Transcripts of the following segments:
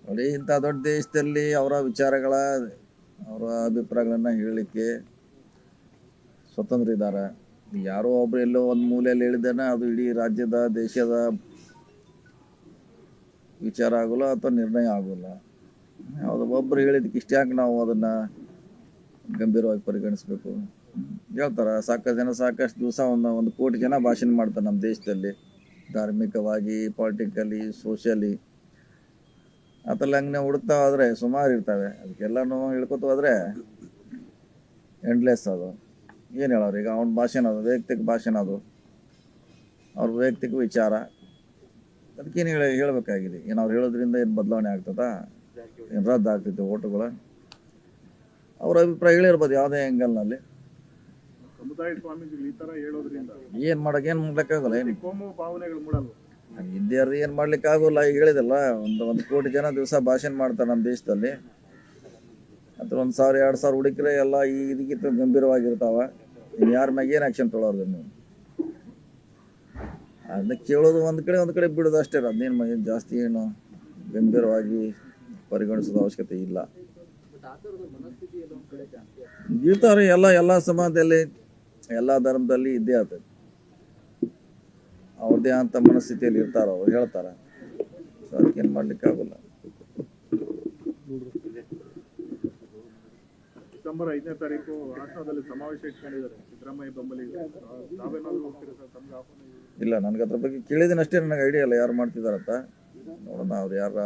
ನೋಡಿ, ಇಂಥ ದೊಡ್ಡ ದೇಶದಲ್ಲಿ ಅವರ ವಿಚಾರಗಳ ಅವರ ಅಭಿಪ್ರಾಯಗಳನ್ನು ಹೇಳಲಿಕ್ಕೆ ಸ್ವತಂತ್ರ ಇದ್ದಾರೆ. ಯಾರೋ ಒಬ್ರು ಎಲ್ಲೋ ಒಂದು ಮೂಲೆಯಲ್ಲಿ ಹೇಳಿದಾನೆ ಅದು ಇಡೀ ರಾಜ್ಯದ ದೇಶದ ವಿಚಾರ ಆಗೋಲ್ಲ ಅಥವಾ ನಿರ್ಣಯ ಆಗೋಲ್ಲ. ಯಾವುದು ಒಬ್ಬರು ಹೇಳಿದಕ್ಕೆ ಇಷ್ಟ್ಯಾಕೆ ನಾವು ಅದನ್ನು ಗಂಭೀರವಾಗಿ ಪರಿಗಣಿಸಬೇಕು? ಹೇಳ್ತಾರೆ ಸಾಕಷ್ಟು ದಿವಸ ಒಂದು ಕೋಟಿ ಜನ ಭಾಷಣ ಮಾಡ್ತಾರೆ ನಮ್ಮ ದೇಶದಲ್ಲಿ, ಧಾರ್ಮಿಕವಾಗಿ, ಪೊಲಿಟಿಕಲಿ, ಸೋಷಿಯಲಿ. ಅದೆಲ್ಲ ಹಂಗೆ ಹುಡುಕ್ತಾ ಹೋದರೆ ಸುಮಾರು ಇರ್ತವೆ. ಅದಕ್ಕೆಲ್ಲನೂ ಹೇಳ್ಕೊತ ಹೋದರೆ ಎಂಡ್ಲೆಸ್ ಅದು. ಏನು ಹೇಳೋರು ಈಗ? ಅವನ ಭಾಷಣ ಅದು ವೈಯಕ್ತಿಕ ಭಾಷಣ, ಅದು ಅವ್ರ ವೈಯಕ್ತಿಕ ವಿಚಾರ. ಅದಕ್ಕೇನು ಹೇಳಬೇಕಾಗಿದೆ? ಏನು ಅವ್ರು ಹೇಳೋದ್ರಿಂದ ಏನು ಬದಲಾವಣೆ ಆಗ್ತದಾ? ಏನು ರದ್ದು ಆಗ್ತೈತೆ ಓಟುಗಳು? ಅವ್ರ ಅಭಿಪ್ರಾಯ ಹೇಳಿರ್ಬೋದು ಯಾವುದೇ ಆ್ಯಂಗಲ್ನಲ್ಲಿ. ಸಮುದಾಯ ಸ್ವಾಮೀಜಿಗಳು ಈ ಥರ ಹೇಳೋದ್ರಿಂದ ಏನು ಮಾಡ್ಲಿಕ್ಕಾಗಲ್ಲ. ಏನು ಕೋಮು ಭಾವನೆಗಳು ಮೂಡಲ್ಲ. ವಿದ್ಯಾರ್ಥಿ ಏನು ಮಾಡ್ಲಿಕ್ಕಾಗೋಲ್ಲ. ಈಗ ಹೇಳಿದಲ್ಲ, ಒಂದು ಕೋಟಿ ಜನ ದಿವಸ ಭಾಷಣ ಮಾಡ್ತಾರೆ ನಮ್ಮ ದೇಶದಲ್ಲಿ. ಅಥವಾ 1,000 2,000 ಹುಡುಕಿದ್ರೆ ಎಲ್ಲ ಇದಕ್ಕಿಂತ ಗಂಭೀರವಾಗಿರ್ತಾವ. ಇನ್ನು ಯಾರ ಮ್ಯಾಗ ಏನು ಆ್ಯಕ್ಷನ್ ತೊಗೊಳೋದು? ನೀವು ಅದನ್ನ ಕೇಳೋದು ಒಂದು ಕಡೆ ಬಿಡೋದು ಅಷ್ಟೇ. ಅದೇನು ಜಾಸ್ತಿ ಏನು ಗಂಭೀರವಾಗಿ ಪರಿಗಣಿಸೋದು ಅವಶ್ಯಕತೆ ಇಲ್ಲ. ಇರ್ತಾರೆ ಎಲ್ಲ ಸಮಾಜದಲ್ಲಿ, ಎಲ್ಲ ಧರ್ಮದಲ್ಲಿ ಇದ್ದೇ ಆಗ್ತದೆ. ಅವ್ರದ್ದೇ ಅಂತ ಮನಸ್ಥಿತಿಯಲ್ಲಿ ಇರ್ತಾರ, ಅವ್ರು ಹೇಳ್ತಾರೆ. ಸೊ ಅದಕ್ಕೇನು ಮಾಡ್ಲಿಕ್ಕೆ ಆಗೋಲ್ಲ. ಡಿಸೆಂಬರ್ 5ನೇ ತಾರೀಕು ಹಾಸನದಲ್ಲಿ ಸಮಾವೇಶ ಇಟ್ಕೊಂಡಿದ್ದಾರೆ ಸಿದ್ದರಾಮಯ್ಯ ಬೆಂಬಲಿಗರು. ತಾವೇನಾದ್ರೂ ಹೋಗ್ತೀರಾ ಸರ್? ತಮ್ಗೆ ಆಹ್ವಾನ ಇಲ್ಲ, ನನಗೆ ಅದ್ರ ಬಗ್ಗೆ ಕೇಳಿದ್ದೀನಿ ಅಷ್ಟೇ. ನನಗೆ ಐಡಿಯಾ ಇಲ್ಲ ಯಾರು ಮಾಡ್ತಿದಾರಂತ. ನೋಡೋಣ ಅವ್ರು ಯಾರ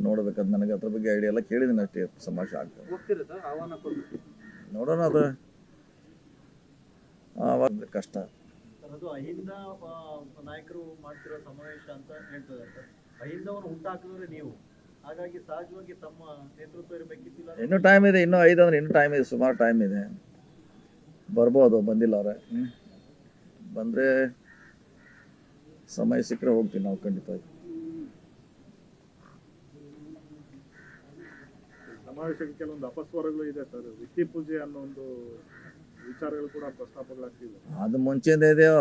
ನೋಡ್ಬೇಕಂತ ನನಗೆ ಅದ್ರ ಬಗ್ಗೆ ಐಡಿಯಾ ಎಲ್ಲ. ಕೇಳಿದ್ದೀನಿ ಅಷ್ಟೇ. ಸಮಾವೇಶ ಆಗ್ತದೆ, ನೋಡೋಣ. ಅದು ಆವಾಗ ಕಷ್ಟ. ಅದು ಅಹಿಂದ ನಾಯಕರು ಮಾಡ್ತಿರೋ ಸಮಾವೇಶ ಅಂತ ಹೇಳ್ತದೆ ಸರ್. ಅಹಿಂದವನ್ನು ಹುಟ್ಟಾಕಿದ್ರೆ ನೀವು, ಹಾಗಾಗಿ ಸಹಜವಾಗಿ ತಮ್ಮ ನೇತೃತ್ವ ಇರಬೇಕಿತ್ತಿಲ್ಲ. ಇನ್ನೂ ಟೈಮ್ ಇದೆ, ಇನ್ನೂ 5 ಅಂದ್ರೆ ಇನ್ನೂ ಟೈಮ್ ಇದೆ, ಸುಮಾರು ಟೈಮ್ ಇದೆ. ಬರ್ಬೋದು, ಬಂದಿಲ್ಲ ಅವ್ರೆ. ಬಂದರೆ ಸಮಯ ಸಿಕ್ಕರೆ ಹೋಗ್ತೀವಿ ನಾವು ಖಂಡಿತವಾಗಿ. ಸಮಾವೇಶಕ್ಕೆ ಕೆಲವೊಂದು ಅಪಸ್ವರಗಳು ಇದೆ ಸರ್. ವ್ಯಕ್ತಿ ಪೂಜೆ ಅನ್ನೋ ಒಂದು ವಿಚಾರಗಳು ಕೂಡ ಪ್ರಸ್ತಾಪಗಳಾಗ್ತಿದೆ. ಅದು ಮುಂಚೆಯಿಂದ ಇದೆಯೋ,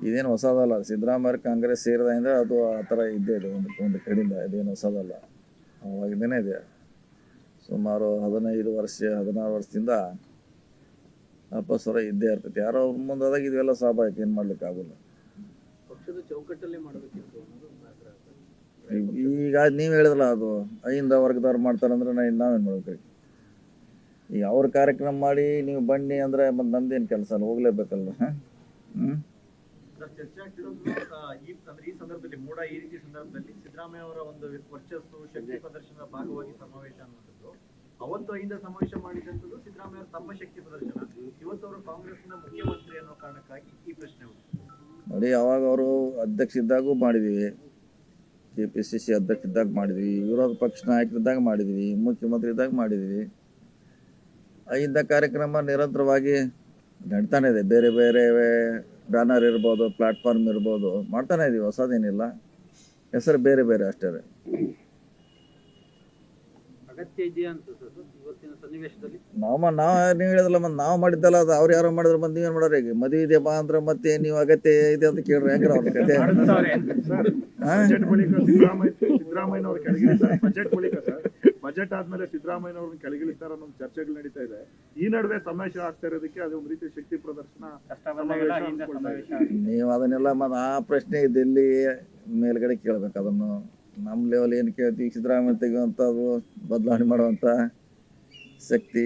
ಇದೇನು ಹೊಸದಲ್ಲ. ಸಿದ್ದರಾಮಯ್ಯ ಕಾಂಗ್ರೆಸ್ ಸೇರಿದಿಂದ ಅದು ಆ ಥರ ಇದ್ದೇ ಇದೆ ಒಂದು ಕಡೆಯಿಂದ. ಇದೇನು ಹೊಸದಲ್ಲ, ಅವಾಗಿಂದನೇ ಇದೆ. ಸುಮಾರು 15 ವರ್ಷ 16 ವರ್ಷದಿಂದ ಅಪಸ್ವರ ಇದ್ದೇ ಇರ್ತೈತಿ. ಯಾರೋ ಅವ್ರ ಮುಂದಾದಾಗ ಇದೆಲ್ಲ ಸ್ವಾಭಾವಿಕ, ಏನು ಮಾಡ್ಲಿಕ್ಕೆ ಆಗೋಲ್ಲ. ಪಕ್ಷದ ಚೌಕಟ್ಟಲ್ಲಿ ಮಾಡಬೇಕಿತ್ತು ಅನ್ನೋದು. ಈಗ ನೀವು ಹೇಳಿದ್ರಲ್ಲ, ಅದು ಅಹಿಂದ ವರ್ಗದವ್ರು ಮಾಡ್ತಾರಂದ್ರೆ ನಾವೇನು ಮಾಡ್ಬೇಕು? ಈಗ ಅವ್ರ ಕಾರ್ಯಕ್ರಮ ಮಾಡಿ ನೀವು ಬನ್ನಿ ಅಂದರೆ ಮತ್ತೆ ನಮ್ದೇನು ಕೆಲಸ ಅಲ್ಲ, ಹೋಗ್ಲೇಬೇಕಲ್ಲ. ಚರ್ಚೆ ಆಗ್ತಿರೋದು ಈ ಸಂದರ್ಭದಲ್ಲಿ ಮೂಡ ಈ ರೀತಿ ಸಂದರ್ಭದಲ್ಲಿ ಸಿದ್ದರಾಮಯ್ಯ ಅವರ ಒಂದು ವರ್ಚಸ್ಸು, ಶಕ್ತಿ ಪ್ರದರ್ಶನದ ಭಾಗವಾಗಿ ಸಮಾವೇಶ ಅನ್ನುವಂಥದ್ದು. ಅವತ್ತು ಅಹಿಂದ ಸಮಾವೇಶ ಮಾಡಿದಂಥದ್ದು ಸಿದ್ದರಾಮಯ್ಯ ಅವರ ತಮ್ಮ ಶಕ್ತಿ ಪ್ರದರ್ಶನ. ಇವತ್ತು ಅವರು ಕಾಂಗ್ರೆಸ್ನ ಮುಖ್ಯಮಂತ್ರಿ ಅನ್ನೋ ಕಾರಣಕ್ಕಾಗಿ ಈ ಪ್ರಶ್ನೆ ನೋಡಿ, ಅವಾಗ ಅವರು ಅಧ್ಯಕ್ಷ ಇದ್ದಾಗೂ ಮಾಡಿದ್ದೀವಿ, KPCC ಅಧ್ಯಕ್ಷ ಇದ್ದಾಗ ಮಾಡಿದ್ವಿ, ವಿರೋಧ ಪಕ್ಷ ನಾಯಕರಿದ್ದಾಗ ಮಾಡಿದ್ವಿ, ಮುಖ್ಯಮಂತ್ರಿ ಇದ್ದಾಗ ಮಾಡಿದ್ವಿ. ಅಹಿಂದ ಕಾರ್ಯಕ್ರಮ ನಿರಂತರವಾಗಿ ನಡೀತಾನೆ ಇದೆ. ಬೇರೆ ಬೇರೆ ಬ್ಯಾನರ್ ಇರ್ಬೋದು, ಪ್ಲಾಟ್ಫಾರ್ಮ್ ಇರ್ಬೋದು, ಮಾಡ್ತಾನೆ ಇದೀವಿ. ಹೊಸದೇನಿಲ್ಲ, ಹೆಸರು ಬೇರೆ ಬೇರೆ ಅಷ್ಟೇ. ಅಗತ್ಯ ಇದೆಯಾ ಅಂತ ಇವತ್ತಿನ ಸನ್ನಿವೇಶದಲ್ಲಿ ನೀವು ಹೇಳಿದ್ರಲ್ಲ, ಮತ್ತೆ ನಾವು ಮಾಡಿದ್ದಲ್ಲ ಅದು. ಅವ್ರು ಯಾರೋ ಮಾಡಿದ್ರೆ ಮತ್ತೆ ನೀವೇನು ಮಾಡೋರು? ಈಗ ಮದುವೆ ಇದೆ ಬಾ ಅಂದ್ರೆ ಮತ್ತೆ ನೀವು ಅಗತ್ಯ ಇದೆ ಅಂತ ಕೇಳ್ರಿ, ಹೆಂಗ್ರ ಅವ್ರ ಕತೆ? ಬಜೆಟ್ ಬಳಿಕ ಸಿದ್ದರಾಮಯ್ಯನವ್ರು ಕೆಳಗಿಳಿತಾರೆ. ಬಜೆಟ್ ಬಳಿಕ ಸರ್, ಬಜೆಟ್ ಆದ್ಮೇಲೆ ಸಿದ್ದರಾಮಯ್ಯನವ್ರನ್ನ ಕೆಳಗಿಳಿತಾರೆ ಅನ್ನೋ ಚರ್ಚೆಗಳು ನಡೀತಾ ಇದೆ. ಈ ನಡುವೆ ಸಮಾವೇಶ ಆಗ್ತಾ ಇರೋದಕ್ಕೆ ಅದು ಒಂದು ರೀತಿ ಶಕ್ತಿ ಪ್ರದರ್ಶನ. ನೀವು ಅದನ್ನೆಲ್ಲ ಆ ಪ್ರಶ್ನೆ ಡೆಲ್ಲಿ ಮೇಲ್ಗಡೆ ಕೇಳ್ಬೇಕು. ಅದನ್ನು ನಮ್ಮ ಲೆವೆಲ್ ಏನು ಕೇಳ್ತೀವಿ? ಸಿದ್ದರಾಮಯ್ಯ ತೆಗೆಯುವಂಥದ್ದು, ಬದಲಾವಣೆ ಮಾಡುವಂಥ ಶಕ್ತಿ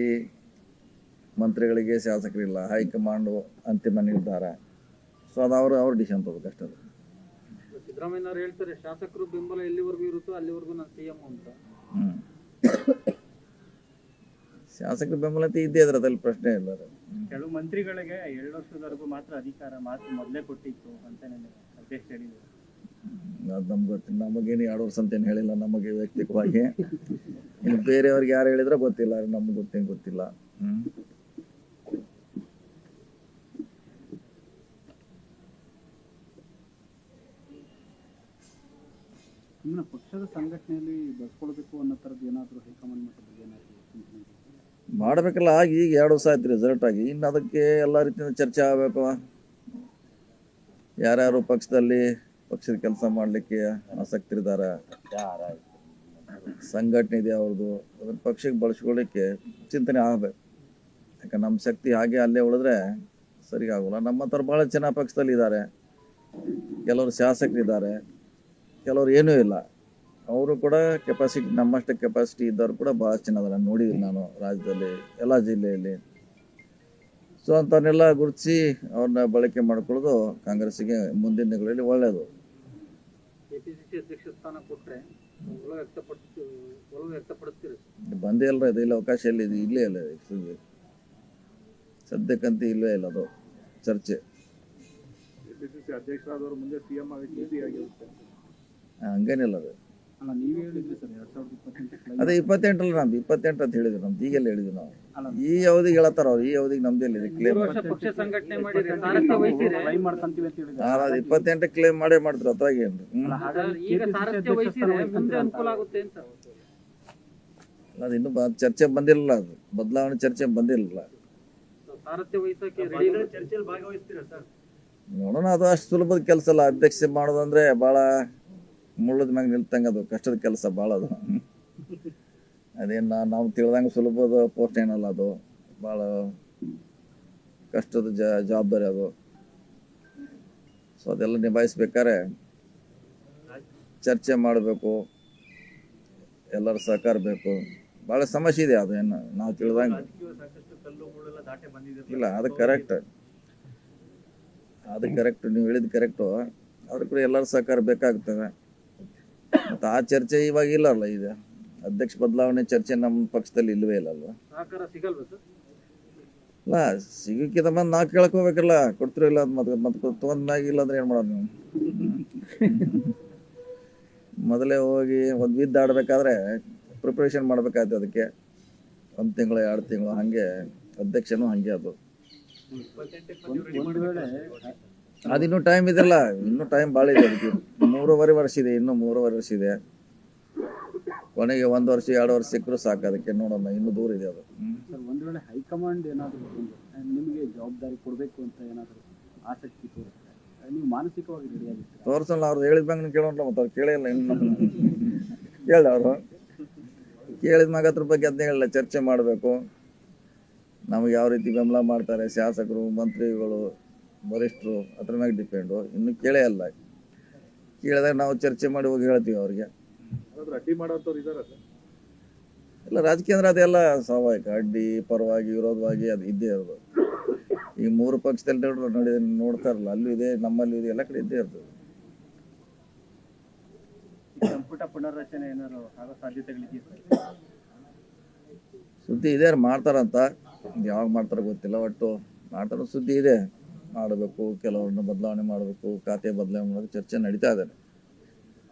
ಮಂತ್ರಿಗಳಿಗೆ, ಶಾಸಕರಿಲ್ಲ. ಹೈಕಮಾಂಡು ಅಂತಿಮ ನಿರ್ಧಾರ. ಸೊ ಅದು ಅವ್ರ ಡಿಸಿಷನ್ ತಗೋಬೇಕು ಅಷ್ಟೇ. ಸಿದ್ದರಾಮಯ್ಯನವ್ರು ಹೇಳ್ತಾರೆ ಶಾಸಕರು ಬೆಂಬಲ ಎಲ್ಲಿವರೆಗೂ ಇರುತ್ತೋ ಅಲ್ಲಿವರೆಗೂ ನಾನು CM ಅಂತ. ಶಾಸಕರ ಬೆಂಬಲ ಇದ್ದೇ ಇದ್ರೆ ಅದ್ರಲ್ಲಿ ಪ್ರಶ್ನೆ ಇಲ್ಲ. ಕೆಲವು ಮಂತ್ರಿಗಳಿಗೆ 2 ವರ್ಷದವರೆಗೂ ಮಾತ್ರ ಅಧಿಕಾರ ಮಾತು ಮೊದಲೇ ಕೊಟ್ಟಿತ್ತು ಅಂತ ಅಧ್ಯಕ್ಷ ಹೇಳಿದ್ರು. ಅದು ನಮ್ಗೆ ಗೊತ್ತಿಲ್ಲ. ನಮಗೇನು 2 ವರ್ಷ ಅಂತೇನು ಹೇಳಿಲ್ಲ ನಮಗೆ ವೈಯಕ್ತಿಕವಾಗಿ. ಇನ್ನು ಬೇರೆಯವ್ರಿಗೆ ಯಾರು ಹೇಳಿದ್ರೆ ಗೊತ್ತಿಲ್ಲ, ನಮ್ಗೆ ಗೊತ್ತಿಲ್ಲ. ಪಕ್ಷದ ಸಂಘಟನೆಯಲ್ಲಿ ಬಳಸ್ಕೊಳ್ಬೇಕು ಅನ್ನೋ ಥರದ್ದು ಏನಾದರೂ ಹೈಕಮಾಂಡ್ ಮಟ್ಟದಲ್ಲಿ ಏನಾದರೂ ಮಾಡಬೇಕಲ್ಲ. ಈಗ 2 ವರ್ಷ ಆಯ್ತು ರಿಸಲ್ಟ್ ಆಗಿ. ಇನ್ನು ಅದಕ್ಕೆ ಎಲ್ಲ ರೀತಿಯಿಂದ ಚರ್ಚೆ ಆಗಬೇಕು. ಯಾರ್ಯಾರು ಪಕ್ಷದ ಕೆಲಸ ಮಾಡಲಿಕ್ಕೆ ಆಸಕ್ತಿ ಇದ್ದಾರೆ, ಸಂಘಟನೆ ಇದೆ ಅವ್ರದ್ದು, ಅದನ್ನ ಪಕ್ಷಕ್ಕೆ ಬಳಸ್ಕೊಳ್ಳಿಕ್ಕೆ ಚಿಂತನೆ ಆಗಬೇಕು. ಯಾಕಂದ್ರೆ ನಮ್ಮ ಶಕ್ತಿ ಹಾಗೆ ಅಲ್ಲೇ ಉಳಿದ್ರೆ ಸರಿ ಆಗೋಲ್ಲ. ನಮ್ಮ ಹತ್ರ ಭಾಳ ಜನ ಪಕ್ಷದಲ್ಲಿ ಇದ್ದಾರೆ, ಕೆಲವರು ಶಾಸಕರಿದ್ದಾರೆ, ಕೆಲವರು ಏನೂ ಇಲ್ಲ. ಅವರು ಕೂಡ ಕೆಪಾಸಿಟಿ, ನಮ್ಮಷ್ಟು ಕೆಪಾಸಿಟಿ ಇದ್ದವರು ಕೂಡ ಭಾಳ ಜನ ಅದನ್ನು ನೋಡಿದ್ದೀನಿ ನಾನು ರಾಜ್ಯದಲ್ಲಿ, ಎಲ್ಲ ಜಿಲ್ಲೆಯಲ್ಲಿ. ಸೊ ಅಂಥವನ್ನೆಲ್ಲ ಗುರುತಿಸಿ ಅವ್ರನ್ನ ಬಳಕೆ ಮಾಡ್ಕೊಳ್ಳೋದು ಕಾಂಗ್ರೆಸ್ಸಿಗೆ ಮುಂದಿನ ದಿನಗಳಲ್ಲಿ ಒಳ್ಳೆಯದು. ಕೆಪಿಸಿಸಿ ಅಧ್ಯಕ್ಷ ಸ್ಥಾನ ಕೊಟ್ಟರೆ ಒಲವು ವ್ಯಕ್ತಪಡಿಸ್ತೀರಿ? ಬಂದೇ ಅಲ್ರ, ಇದು ಇಲ್ಲ ಅವಕಾಶ ಎಲ್ಲಿದೆ, ಇಲ್ಲೇ ಇಲ್ಲ ಸದ್ಯಕ್ಕಂತೂ ಇಲ್ಲವೇ ಇಲ್ಲ ಅದು ಚರ್ಚೆ. ಕೆಪಿಸಿಸಿ ಅಧ್ಯಕ್ಷರಾದವರು ಮುಂದೆ ಸಿಎಂ ಆಗಕ್ಕೆ ಈಸಿ ಆಗಿರುತ್ತೆ. ಹಂಗೇನಿಲ್ಲ ಅದು. ಅಲ್ಲ, ನೀವೇ ಹೇಳಿದ್ರಿ ಸರ್ 2028 ಅದೇ 28 ನಮ್ದು 28 ಅಂತ ಹೇಳಿದ್ವಿ. ನಮ್ದು ಈಗೆಲ್ಲ ಹೇಳಿದ್ವಿ ನಾವು. ಈ ಅವಧಿಗೆ ಹೇಳತ್ತಾರ ಅವ್ರು, ಈ ಅವಧಿಗೆ ನಮ್ದೆಲ್ಲಿದೆ ಕ್ಲೇಮ್. ಪಕ್ಷ ಸಂಘಟನೆ ಮಾಡಿ ಸಾರಥ್ಯ ವಹಿಸಿದ್ರೆ ಟ್ರೈ ಮಾಡ್ಕೊಂತೀವಿ ಅಂತ ಹೇಳಿದ್ರು. 28 ಕ್ಲೇಮ್ ಮಾಡೇ ಮಾಡ್ತಾರೆ, ಅದ್ರಾಗ ಏನು. ಈಗ ಸಾರಥ್ಯ ವಹಿಸಿದ್ರೆ ಮುಂದೆ ಅನುಕೂಲ ಆಗುತ್ತೆ ಅಂತ. ಅದು ಇನ್ನೂ ಚರ್ಚೆ ಬಂದಿಲ್ಲ, ಅದು ಬದಲಾವಣೆ ಚರ್ಚೆ ಬಂದಿಲ್ಲ. ಸಾರಥ್ಯ ವಹಿಸಕ್ಕೆ ರೆಡಿ ಚರ್ಚೆಯಲ್ಲಿ ಭಾಗವಹಿಸ್ತೀರಾ ಸರ್? ನೋಡೋಣ, ಅದು ಅಷ್ಟು ಸುಲಭದ ಕೆಲಸ ಅಲ್ಲ. ಅಧ್ಯಕ್ಷ ಮಾಡೋದಂದ್ರೆ ಭಾಳ ಮುಳ್ಳದ ಮ್ಯಾಗ ನಿಲ್ತಂಗೆ, ಅದು ಕಷ್ಟದ ಕೆಲಸ ಭಾಳ. ಅದು ಅದೇನು ನಾವು ತಿಳಿದಂಗೆ ಸುಲಭದ ಪೋಸ್ಟ್ ಏನಲ್ಲ, ಅದು ಭಾಳ ಕಷ್ಟದ ಜವಾಬ್ದಾರಿ ಅದು. ಸೊ ಅದೆಲ್ಲ ನಿಭಾಯಿಸ್ಬೇಕಾದ್ರೆ ಚರ್ಚೆ ಮಾಡಬೇಕು, ಎಲ್ಲರ ಸಹಕಾರ ಬೇಕು. ಭಾಳ ಸಮಸ್ಯೆ ಇದೆ ಅದು, ಏನು ನಾವು ತಿಳಿದಂಗೆ ಸಾಕಷ್ಟು ಕಲ್ಲು ಮುಳ್ಳೆಲ್ಲ ದಾಟೆ ಬಂದಿದೆ. ಇಲ್ಲ, ಅದು ಕರೆಕ್ಟ್, ಅದು ಕರೆಕ್ಟ್, ನೀವು ಹೇಳಿದ್ದು ಕರೆಕ್ಟು. ಅದ್ರ ಕೂಡ ಎಲ್ಲರ ಸಹಕಾರ ಬೇಕಾಗ್ತದೆ. ಮತ್ತು ಆ ಚರ್ಚೆ ಇವಾಗ ಇಲ್ಲಲ್ಲ, ಇದೆ ಅಧ್ಯಕ್ಷ ಬದಲಾವಣೆ ಚರ್ಚೆ ನಮ್ಮ ಪಕ್ಷದಲ್ಲಿ ಇಲ್ಲವೇ ಇಲ್ಲ ಅಲ್ವಾ. ಸಹಕಾರ ಸಿಗಲ್ವಾ ಸರ್? ಇಲ್ಲ, ಸಿಗಕ್ಕಿಂತ ಬಂದು ನಾವು ಕೇಳ್ಕೋಬೇಕಲ್ಲ, ಕೊಡ್ತಿರೋ ಇಲ್ಲ ಅದು ಮತ್ತೆ ತೊಗೊಂಡ್ಮ್ಯಾಗ ಇಲ್ಲ ಅಂದ್ರೆ ಏನು ಮಾಡೋದು ನೀವು. ಮೊದಲೇ ಹೋಗಿ ಒಂದು ವಿದ್ದ ಆಡಬೇಕಾದ್ರೆ ಪ್ರಿಪ್ರೇಷನ್ ಮಾಡ್ಬೇಕಾಯ್ತು. ಅದಕ್ಕೆ 1 ತಿಂಗಳು 2 ತಿಂಗಳು ಹಾಗೆ ಅಧ್ಯಕ್ಷನೂ ಹಾಗೆ. ಅದು ಅದಿನ್ನೂ ಟೈಮ್ ಇದೆಲ್ಲ, ಇನ್ನೂ ಟೈಮ್ ಭಾಳ ಇದೆ. ಅದಕ್ಕೆ 3.5 ವರ್ಷ ಇದೆ, ಇನ್ನೂ 3.5 ವರ್ಷ ಇದೆ. ಕೊನೆಗೆ 1 ವರ್ಷ 2 ವರ್ಷ ಸಿಕ್ಕರೂ ಸಾಕು. ಅದಕ್ಕೆ ನೋಡೋಣ, ಇನ್ನೂ ದೂರ ಇದೆ ಅದು. ಸರ್, ಒಂದು ವೇಳೆ ಹೈಕಮಾಂಡ್ ಏನಾದರೂ ನಿಮಗೆ ಜವಾಬ್ದಾರಿ ಕೊಡಬೇಕು ಅಂತ ಏನಾದರೂ ಆಸಕ್ತಿ ತೋರಿಸ್ತಾರೆ, ನೀವು ಮಾನಸಿಕವಾಗಿ ರೆಡಿ ಆಗಿರ್ತೀರಾ? ತೋರ್ಸಲ್ಲ, ಅವ್ರು ಹೇಳಿದ ಮ್ಯಾಗ ಕೇಳೋಣ. ಮತ್ತು ಅವ್ರು ಕೇಳಿಲ್ಲ, ಇನ್ನು ಕೇಳ ಅವರು ಕೇಳಿದ ಮ್ಯಾಗ ಅದ್ರ ಬಗ್ಗೆ ಅದನ್ನೇ ಹೇಳಿಲ್ಲ. ಚರ್ಚೆ ಮಾಡಬೇಕು, ನಮಗೆ ಯಾವ ರೀತಿ ಬೆಂಬಲ ಮಾಡ್ತಾರೆ ಶಾಸಕರು, ಮಂತ್ರಿಗಳು, ವರಿಷ್ಠರು, ಅದ್ರ ಮ್ಯಾಗ ಡಿಪೆಂಡು. ಇನ್ನು ಕೇಳೇ ಅಲ್ಲ. ಕೇಳಿದಾಗ ನಾವು ಚರ್ಚೆ ಮಾಡಿ ಹೋಗಿ ಹೇಳ್ತೀವಿ ಅವ್ರಿಗೆ. ಅಡ್ಡಿ ಮಾಡೋಂಥವ್ರು ಇದಾರೆ ಸರ್? ಇಲ್ಲ, ರಾಜಕೀಯ ಅಂದ್ರೆ ಅದೆಲ್ಲ ಸ್ವಾಭಾವಿಕ. ಅಡ್ಡಿ ಪರವಾಗಿ ವಿರೋಧವಾಗಿ ಅದು ಇದ್ದೇ ಇರೋದು. ಈ 3 ಪಕ್ಷದಲ್ಲಿ ನೋಡ್ತಾರಲ್ಲ, ಅಲ್ಲೂ ಇದೆ, ನಮ್ಮಲ್ಲೂ ಇದೆ, ಎಲ್ಲ ಕಡೆ ಇದ್ದೇ ಇರ್ತದೆ. ಸಂಪುಟ ಪುನರ್ರಚನೆ ಏನಾದ್ರು ಆಗೋ ಸಾಧ್ಯತೆಗಳಿದೆಯಾ? ಸುದ್ದಿ ಇದೆ, ಮಾಡ್ತಾರಂತ. ಯಾವಾಗ ಮಾಡ್ತಾರ ಗೊತ್ತಿಲ್ಲ, ಒಟ್ಟು ಮಾಡ್ತಾರೋ ಸುದ್ದಿ ಇದೆ. ಮಾಡಬೇಕು, ಕೆಲವ್ರನ್ನ ಬದಲಾವಣೆ ಮಾಡಬೇಕು, ಖಾತೆ ಬದಲಾವಣೆ ಮಾಡೋದು ಚರ್ಚೆ ನಡೀತಾ ಇದೆ.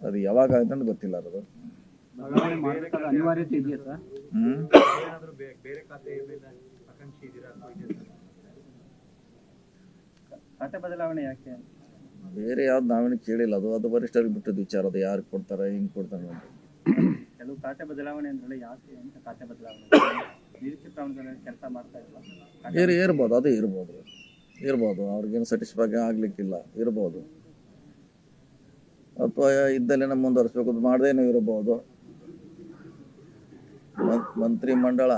ಅದು ಯಾವಾಗ ಆಗುತ್ತೆ ಅಂತ ಗೊತ್ತಿಲ್ಲ. ಅದು ಅನಿವಾರ್ಯತೆ ಇದೆಯಾ ಸರ್? ಏನಾದರೂ ಬೇರೆ ಖಾತೆ ಮೇಲೆ ಆಕಾಂಕ್ಷಿ ಇದ್ದೀರಾ ಅಥವಾ ಖಾತೆ ಬದಲಾವಣೆ ಯಾಕೆ? ಬೇರೆ ಯಾವ್ದು ನಾವೇನು ಕೇಳಿಲ್ಲ. ಅದು ವರಿಷ್ಠರಿಗೆ ಬಿಟ್ಟದ್ದು ವಿಚಾರ. ಅದು ಯಾರು ಕೊಡ್ತಾರೆ, ಹಿಂಗೆ ಕೊಡ್ತಾರೆ ಅಂತ. ಕೆಲವು ಖಾತೆ ಬದಲಾವಣೆ ಅಂದ್ರೆ ಯಾಕೆ ಅಂತ ಖಾತೆ ಬದಲಾವಣೆ ನಿರೀಕ್ಷೆ ಪ್ರಮಾಣದಲ್ಲಿ ಕೆಲಸ ಮಾಡ್ತಾ ಇಲ್ಲ. ಇರ್ಬೋದು, ಅದು ಇರ್ಬೋದು. ಅವ್ರಿಗೇನು ಸ್ಯಾಟಿಸ್ಫೈ ಆಗ್ಲಿಕ್ಕಿಲ್ಲ, ಇರ್ಬೋದು. ಅಥವಾ ಇದ್ದಲ್ಲೇನ ಮುಂದುವರಿಸ್ಬೇಕು ಅದು ಮಾಡದೇನೂ ಇರಬಹುದು. ಮಂತ್ರಿ ಮಂಡಳ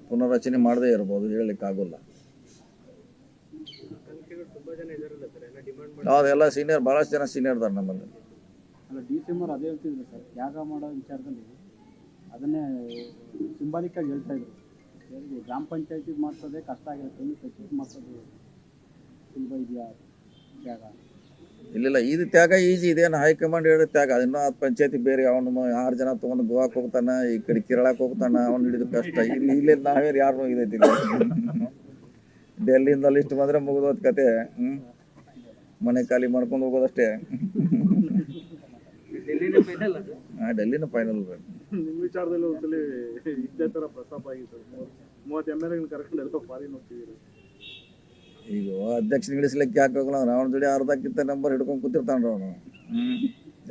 ಪುನರ್ರಚನೆ ಮಾಡದೇ ಇರ್ಬೋದು, ಹೇಳಲಿಕ್ಕಾಗೋಲ್ಲ. ಹೌದೆಲ್ಲ ಸೀನಿಯರ್, ಭಾಳಷ್ಟು ಜನ ಸೀನಿಯರ್ ಇದ್ದಾರೆ ನಮ್ಮಲ್ಲಿ. ಅಲ್ಲ, ಡಿಸೆಂಬರ್ ಅದೇ ಹೇಳ್ತಿದ್ರು ಸರ್, ತ್ಯಾಗ ಮಾಡೋ ವಿಚಾರದಲ್ಲಿ ಅದನ್ನೇ ಸಿಂಬಾಲಿಕ್ ಆಗಿ ಹೇಳ್ತಾ ಇದ್ರು. ಗ್ರಾಮ ಪಂಚಾಯತಿ ಮಾಡ್ಸೋದೇ ಕಷ್ಟ ಆಗಿರುತ್ತೆ, ಇನ್ನು ಸಚಿವ ಮಾಡ್ಸೋದು ಸುಲಭ ಇದೆಯಾ ತ್ಯಾಗ? ಇಲ್ಲ, ಇದು ತ್ಯಾಗ ಈಜಿ ಇದೇನು. ಹೈಕಮಾಂಡ್ ಹೇಳೋ ತ್ಯಾಗ. ಇನ್ನೂ 10 ಪಂಚಾಯತಿ ಬೇರೆ ಅವನು 6 ಜನ ತೊಗೊಂಡು ಗೋವಾಕ್ಕೆ ಹೋಗ್ತಾನೆ, ಈ ಕಡೆ ಕೇರಳಕ್ಕೆ ಹೋಗ್ತಾನೆ, ಅವ್ನು ಹಿಡಿದು ಕಷ್ಟ. ಇಲ್ಲಿ ನಾವೇ ಯಾರು ಇದೈತಿಲ್ಲ. ಡೆಲ್ಲಿಯಿಂದ ಲಿಸ್ಟ್ ಬಂದರೆ ಮುಗಿದೋದ್ ಕತೆ. ಮನೆ ಖಾಲಿ ಮಾಡ್ಕೊಂಡು ಹೋಗೋದಷ್ಟೇ. ಡೆಲ್ಲಿನ ಫೈನಲ್. ನಿಮ್ಮ ವಿಚಾರದಲ್ಲಿ ಒಂದ್ಸಲಿ ಇದೇ ಥರ ಪ್ರಸ್ತಾಪ ಆಗಿತ್ತು. 30 MLA ಕರ್ಕೊಂಡು ಎಲ್ಲ ಫಾರಿನ್ ಹೋಗ್ತಿದ್ದೀರಿ. ಈಗ ಅಧ್ಯಕ್ಷನ ಇಳಿಸ್ಲಿಕ್ಕೆ ಯಾಕೆ ಹೋಗಲ್ಲ? ಅವನ ಜೋಡಿ ಅರ್ಧಕ್ಕಿಂತ ನಂಬರ್ ಹಿಡ್ಕೊಂಡು ಕೂತಿರ್ತಾನ ಅವನು.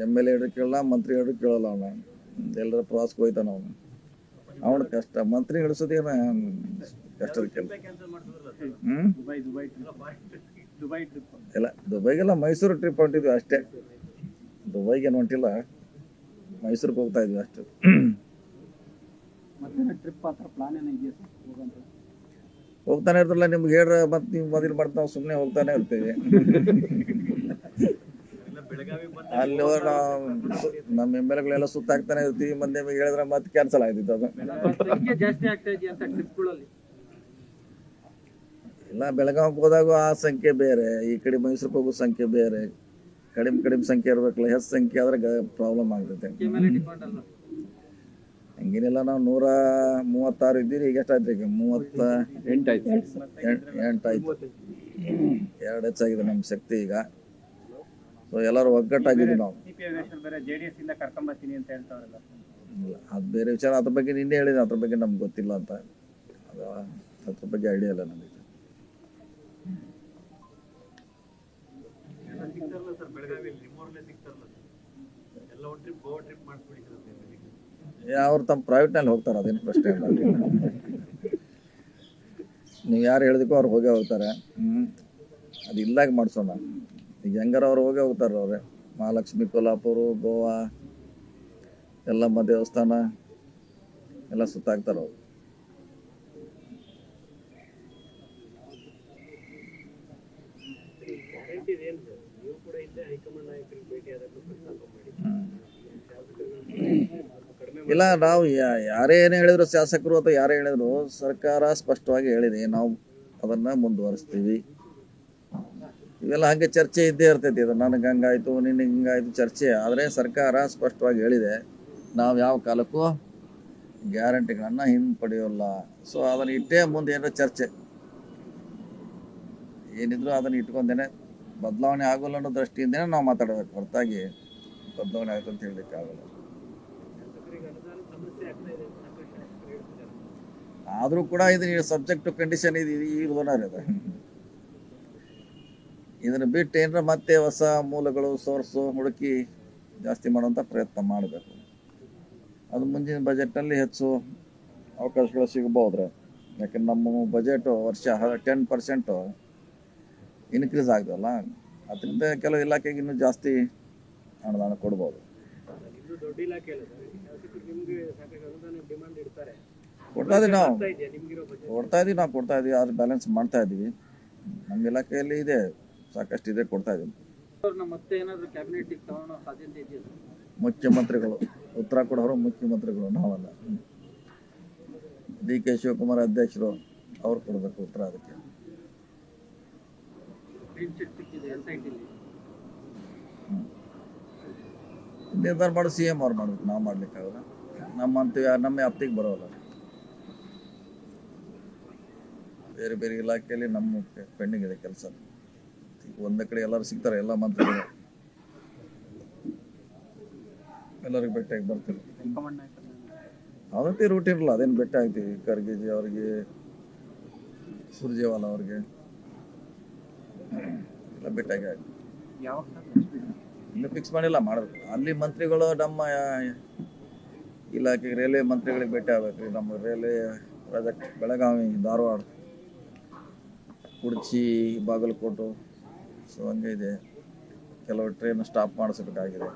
MLA ಹಿಡಿದು ಕೇಳಲ್ಲ, ಮಂತ್ರಿ ಹಿಡಿದು ಕೇಳಲ್ಲ. ಅವನು ಎಲ್ಲರ ಪ್ರವಾಸಕ್ಕೆ ಹೋಯ್ತಾನ. ಅವನು ಕಷ್ಟ. ಮಂತ್ರಿ ಹಿಡಿಸೋದೇನ ಕಷ್ಟದ ಕೆಲಸ. ದುಬೈ ದುಬೈ ಟ್ರಿಪ್ ಇಲ್ಲ ದುಬೈಗೆಲ್ಲ ಮೈಸೂರು ಟ್ರಿಪ್ ಹೊಂಟಿದ್ವಿ ಅಷ್ಟೇ, ದುಬೈಗೇನು ಹೊಂಟಿಲ್ಲ, ಮೈಸೂರಿಗೆ ಹೋಗ್ತಾ ಇದ್ವಿ ಅಷ್ಟು. ಮತ್ತೆ ಟ್ರಿಪ್ ಆ ಥರ ಪ್ಲಾನ್ ಏನೋ ಇದೆಯಾ ಸರ್ ಹೋಗಂತ? ಹೋಗ್ತಾನೆ ಇರ್ತಿಲ್ಲ, ನಿಮ್ಗೆ ಹೇಳ್ರ ಮತ್ತೆ ನೀವು ಮೊದಲು ಮಾಡ್ತಾ ನಾವು ಸುಮ್ಮನೆ ಹೋಗ್ತಾನೆ ಇರ್ತೀವಿ. ಬೆಳಗಾವಿ ಬಂದ ಅಲ್ಲಿ ಹೋದ್ರೆ ನಾವು ನಮ್ಮ MLA ಸುತ್ತಾಕ್ತಾನೆ ಇರ್ತೀವಿ, ಮತ್ತೆ ನಿಮಗೆ ಹೇಳಿದ್ರೆ ಮತ್ತೆ ಕ್ಯಾನ್ಸಲ್ ಆಯ್ತಿತ್ತು ಅದು. ಸಂಖ್ಯೆ ಜಾಸ್ತಿ ಆಗ್ತಾ ಇದೆಯಾ ಅಂತ ಟ್ರಿಪ್ಗಳಲ್ಲಿ? ಇಲ್ಲ ಬೆಳಗಾವಿಗೆ ಹೋದಾಗ ಆ ಸಂಖ್ಯೆ ಬೇರೆ, ಈ ಕಡೆ ಮೈಸೂರಿಗೆ ಹೋಗೋ ಸಂಖ್ಯೆ ಬೇರೆ, ಕಡಿಮೆ ಸಂಖ್ಯೆ ಇರ್ಬೇಕಲ್ಲ, ಹೆಚ್ಚು ಸಂಖ್ಯೆ ಆದ್ರೆ ಪ್ರಾಬ್ಲಮ್ ಆಗ್ತೈತೆ. ಹಂಗೇನಿಲ್ಲ, ನಾವು 136 ಇದ್ದೀರಿ, ಈಗ ಎಷ್ಟಾಯ್ತು? ಈಗ 38 ಆಯ್ತು. 2 ಹೆಚ್ಚಾಗಿದೆ ನಮ್ಮ ಶಕ್ತಿ ಈಗ. ಸೊ ಎಲ್ಲರೂ ಒಗ್ಗಟ್ಟಾಗಿದ್ದೀವಿ ನಾವು. JDS ಇಂದ ಕರ್ಕೊಂಬರ್ತೀನಿ ಅಂತ ಹೇಳ್ತಾರಲ್ಲ, ಇಲ್ಲ ಅದು ಬೇರೆ ವಿಚಾರ, ಅದ್ರ ಬಗ್ಗೆ ನಿನ್ನೆ ಹೇಳಿದೆ, ಅದ್ರ ಬಗ್ಗೆ ನಮ್ಗೆ ಗೊತ್ತಿಲ್ಲ ಅಂತ, ಅದು ಅದ್ರ ಬಗ್ಗೆ ಐಡಿಯಾ ಇಲ್ಲ ನಮಗೆ. ಸಿಗ್ತಾರಲ್ಲ ಸರ್ ಬೆಳಗಾವಿಯಲ್ಲಿ, ನಿಮ್ಮೂರಲ್ಲೇ ಸಿಗ್ತಾರಲ್ಲ ಸರ್, ಎಲ್ಲ ಒಂದು ಟ್ರಿಪ್ ಗೋವಾ ಟ್ರಿಪ್ ಮಾಡಿಸ್ಬಿಡಿ ಸರ್. ಅವ್ರು ತಮ್ಮ ಪ್ರೈವೇಟ್ನಲ್ಲಿ ಹೋಗ್ತಾರೆ, ಅದೇನು ಪ್ರಶ್ನೆ ಇಲ್ಲ. ನೀವು ಯಾರು ಹೇಳಿದಕ್ಕೂ ಅವ್ರು ಹೋಗೇ ಹೋಗ್ತಾರೆ. ಅದು ಇಲ್ಲಾಗ ಮಾಡಿಸೋಣ. ಈಗ ಹೆಂಗಾರ ಅವ್ರು ಹೋಗೇ ಹೋಗ್ತಾರೆ, ಅವ್ರೆ ಮಹಾಲಕ್ಷ್ಮಿ, ಕೊಲ್ಹಾಪುರ, ಗೋವಾ, ಎಲ್ಲಮ್ಮ ದೇವಸ್ಥಾನ ಎಲ್ಲ ಸುತ್ತಾಕ್ತಾರೆ ಅವರು. ಇಲ್ಲ, ನಾವು ಯಾರೇ ಏನೇ ಹೇಳಿದ್ರು, ಶಾಸಕರು ಅಥವಾ ಯಾರೇ ಹೇಳಿದ್ರು, ಸರ್ಕಾರ ಸ್ಪಷ್ಟವಾಗಿ ಹೇಳಿದೆ, ನಾವು ಅದನ್ನ ಮುಂದುವರಿಸ್ತೀವಿ. ಇವೆಲ್ಲ ಹಂಗೆ ಚರ್ಚೆ ಇದ್ದೇ ಇರ್ತೈತಿ, ಇದು ನನಗೆ ಹಂಗಾಯ್ತು, ನಿನಗೆ ಹಿಂಗಾಯ್ತು ಚರ್ಚೆ. ಆದರೆ ಸರ್ಕಾರ ಸ್ಪಷ್ಟವಾಗಿ ಹೇಳಿದೆ, ನಾವು ಯಾವ ಕಾಲಕ್ಕೂ ಗ್ಯಾರಂಟಿಗಳನ್ನ ಹಿಂಪಡೆಯೋಲ್ಲ. ಸೊ ಅದನ್ನ ಇಟ್ಟೇ ಮುಂದೆ ಏನಾರ ಚರ್ಚೆ ಏನಿದ್ರು ಅದನ್ನ ಇಟ್ಕೊಂಡೇನೆ, ಬದಲಾವಣೆ ಆಗೋಲ್ಲ ಅನ್ನೋ ದೃಷ್ಟಿಯಿಂದನೇ ನಾವು ಮಾತಾಡಬೇಕು, ಹೊರತಾಗಿ ಬದಲಾವಣೆ ಆಯ್ತು ಅಂತ ಹೇಳಲಿಕ್ಕೆ ಆಗಲ್ಲ. ಆದರೂ ಕೂಡ ಇದು ಸಬ್ಜೆಕ್ಟ್ ಟು ಕಂಡೀಷನ್ ಇದು, ಈಗ ಓನರ್ ಇದೆ. ಇದನ್ನು ಬಿಟ್ಟು ಏನಾರ ಮತ್ತೆ ಹೊಸ ಮೂಲಗಳು ಸೋರ್ಸು ಹುಡುಕಿ ಜಾಸ್ತಿ ಮಾಡುವಂಥ ಪ್ರಯತ್ನ ಮಾಡಬೇಕು. ಅದು ಮುಂದಿನ ಬಜೆಟ್ನಲ್ಲಿ ಹೆಚ್ಚು ಅವಕಾಶಗಳು ಸಿಗಬಹುದ್ರೆ, ಯಾಕಂದ್ರೆ ನಮ್ಮ ಬಜೆಟು ವರ್ಷ 10% ಇನ್ಕ್ರೀಸ್ ಆಗ್ತದಲ್ಲ, ಅದರಿಂದ ಕೆಲವು ಇಲಾಖೆಗೆ ಇನ್ನೂ ಜಾಸ್ತಿ ಅನುದಾನ ಕೊಡ್ಬೋದು. ಕೊಡ್ತಾ ಇದೀವಿ, ಆದ್ರೆ ಬ್ಯಾಲೆನ್ಸ್ ಮಾಡ್ತಾ ಇದ್ದೀವಿ. ನಮ್ಮ ಇಲಾಖೆಯಲ್ಲಿ ಇದೆ, ಸಾಕಷ್ಟು ಇದೆ, ಕೊಡ್ತಾ ಇದ್ದೀವಿ. ಮತ್ತೆ ಏನಾದರೂ ಕ್ಯಾಬಿನೆಟ್ ತಗೊಳ್ಳೋ ಸಾಧ್ಯತೆ ಇದೆಯಾ? ಮುಖ್ಯಮಂತ್ರಿಗಳು ಉತ್ತರ ಕೊಡೋರು, ಮುಖ್ಯಮಂತ್ರಿಗಳು ನಾವಲ್ಲ. DK ಶಿವಕುಮಾರ್ ಅಧ್ಯಕ್ಷರು, ಅವ್ರು ಕೊಡಬೇಕು ಉತ್ತರ. ಅದಕ್ಕೆ ನಿರ್ಧಾರ ಮಾಡಿ CM ಅವ್ರು ಮಾಡ್ಬೇಕು, ನಾವು ಮಾಡ್ಲಿಕ್ಕಾಗಲ್ಲ. ನಮ್ಮ ವ್ಯಾಪ್ತಿಗೆ ಬರೋಲ್ಲ. ಬೇರೆ ಬೇರೆ ಇಲಾಖೆಯಲ್ಲಿ ನಮ್ಮ ಪೆಂಡಿಂಗ್ ಇದೆ ಕೆಲಸ. ಒಂದೇ ಕಡೆ ಎಲ್ಲರೂ ಸಿಗ್ತಾರೆ, ಎಲ್ಲ ಮಂತ್ರಿಗಳು ಎಲ್ಲರಿಗೂ ಭೇಟಿಯಾಗಿ ಬರ್ತೀವಿ. ಅದಂತೆ ರೂಟ್ ಇರಲ್ಲ, ಅದೇನು ಭೇಟಿ ಆಗ್ತೀವಿ. ಖರ್ಗೆಜಿ ಅವ್ರಿಗೆ, ಸುರ್ಜೇವಾಲ ಅವ್ರಿಗೆ ಎಲ್ಲ ಭೇಟಿಯಾಗಿ ಆಗ್ತೀವಿ. ಇನ್ನೂ ಫಿಕ್ಸ್ ಮಾಡಿಲ್ಲ, ಮಾಡಬೇಕು. ಅಲ್ಲಿ ಮಂತ್ರಿಗಳು ನಮ್ಮ ಇಲಾಖೆಗೆ, ರೈಲ್ವೆ ಮಂತ್ರಿಗಳಿಗೆ ಭೇಟಿ ಆಗ್ಬೇಕು. ನಮ್ಮ railway project Belagavi, Dharwad, Kudachi, Bagalkot, so ಹಂಗೆ ಇದೆ. ಕೆಲವು ಟ್ರೈನ್ ಸ್ಟಾಪ್ ಮಾಡಿಸ್ಬೇಕಾಗಿದೆ.